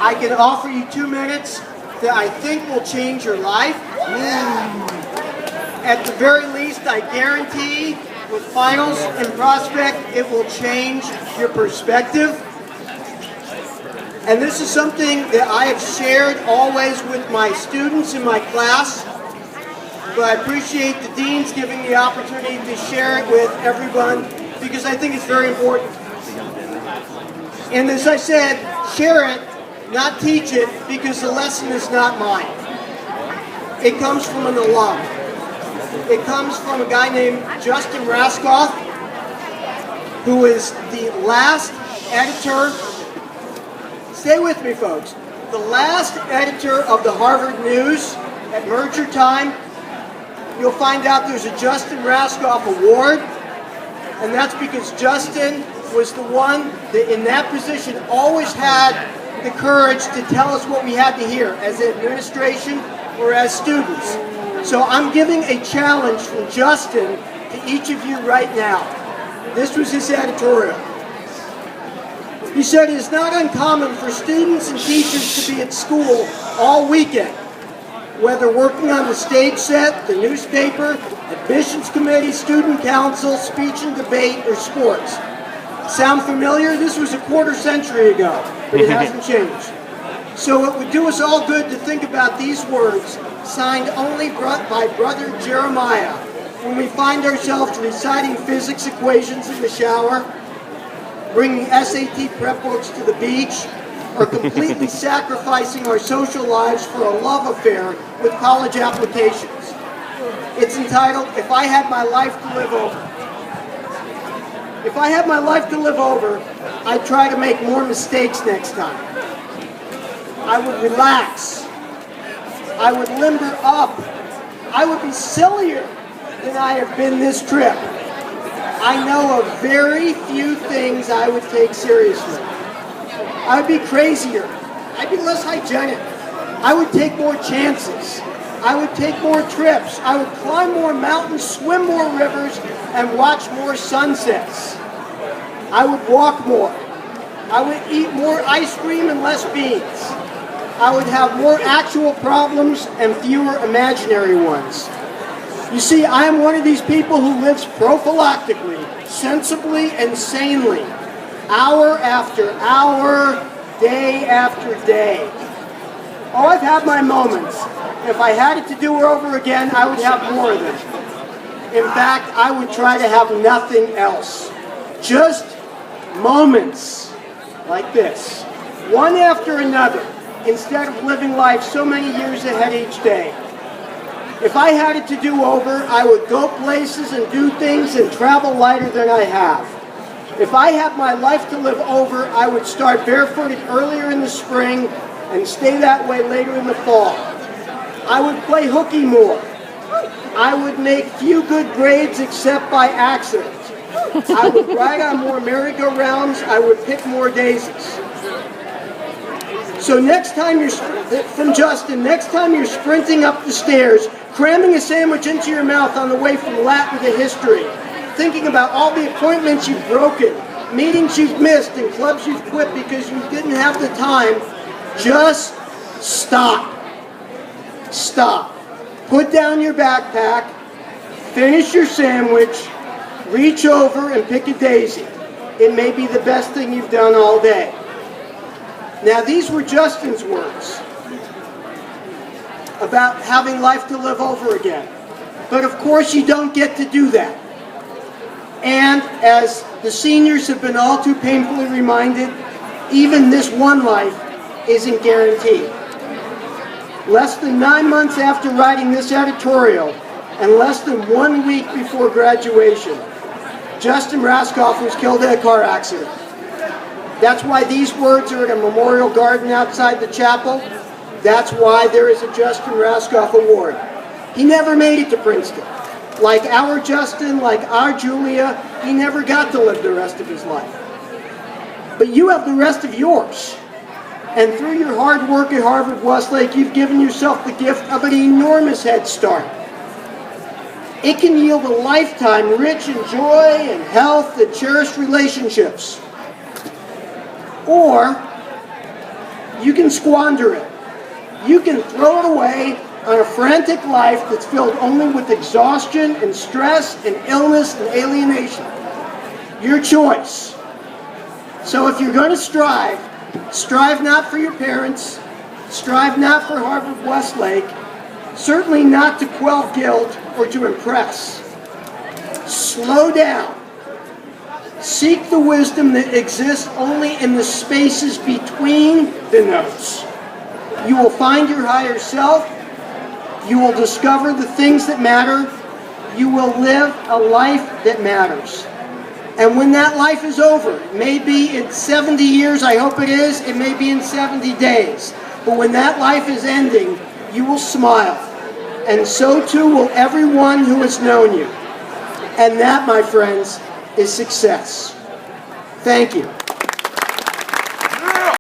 I can offer you 2 minutes that I think will change your life. At the very least, I guarantee with finals and prospect, it will change your perspective. And this is something that I have shared always with my students in my class, but I appreciate the deans giving me the opportunity to share it with everyone because I think it's very important. And as I said, share it, not teach it, because the lesson is not mine. It comes from an alum. It comes from a guy named Justin Rascoff, who is the last editor, stay with me folks, the last editor of the Harvard News at merger time. You'll find out there's a Justin Rascoff Award, and that's because Justin was the one that in that position always had the courage to tell us what we had to hear as administration or as students. So I'm giving a challenge from Justin to each of you right now. This was his editorial. He said, "It is not uncommon for students and teachers to be at school all weekend, whether working on the stage set, the newspaper, admissions committee, student council, speech and debate, or sports." Sound familiar? This was a quarter century ago, but it hasn't changed. So it would do us all good to think about these words, signed only by Brother Jeremiah, when we find ourselves reciting physics equations in the shower, bringing SAT prep books to the beach, or completely sacrificing our social lives for a love affair with college applications. It's entitled, "If I Had My Life to Live Over." If I had my life to live over, I'd try to make more mistakes next time. I would relax. I would limber up. I would be sillier than I have been this trip. I know of very few things I would take seriously. I would be crazier. I'd be less hygienic. I would take more chances. I would take more trips. I would climb more mountains, swim more rivers, and watch more sunsets. I would walk more. I would eat more ice cream and less beans. I would have more actual problems and fewer imaginary ones. You see, I am one of these people who lives prophylactically, sensibly and sanely, hour after hour, day after day. Oh, I've had my moments. If I had it to do over again, I would have more of them. In fact, I would try to have nothing else. Just moments like this, one after another, instead of living life so many years ahead each day. If I had it to do over, I would go places and do things and travel lighter than I have. If I had my life to live over, I would start barefooted earlier in the spring and stay that way later in the fall. I would play hooky more. I would make few good grades except by accident. I would ride on more merry-go-rounds. I would pick more daisies. So next time you're, from Justin, next time you're sprinting up the stairs, cramming a sandwich into your mouth on the way from Latin to history, thinking about all the appointments you've broken, meetings you've missed, and clubs you've quit because you didn't have the time, just stop. Stop. Put down your backpack, finish your sandwich, reach over and pick a daisy. It may be the best thing you've done all day. Now these were Justin's words about having life to live over again. But of course you don't get to do that. And as the seniors have been all too painfully reminded, even this one life isn't guaranteed. Less than 9 months after writing this editorial, and less than 1 week before graduation, Justin Rascoff was killed in a car accident. That's why these words are in a memorial garden outside the chapel. That's why there is a Justin Rascoff Award. He never made it to Princeton. Like our Justin, like our Julia, he never got to live the rest of his life. But you have the rest of yours. And through your hard work at Harvard-Westlake, you've given yourself the gift of an enormous head start. It can yield a lifetime rich in joy and health and cherished relationships. Or You can squander it. You can throw it away on a frantic life that's filled only with exhaustion and stress and illness and alienation. Your choice. So if you're going to strive, strive not for your parents, strive not for Harvard Westlake, certainly not to quell guilt or to impress. Slow down. Seek the wisdom that exists only in the spaces between the notes. You will find your higher self. You will discover the things that matter. You will live a life that matters. And when that life is over, it may be in 70 years, I hope it is, it may be in 70 days. But when that life is ending, you will smile. And so too will everyone who has known you. And that, my friends, is success. Thank you.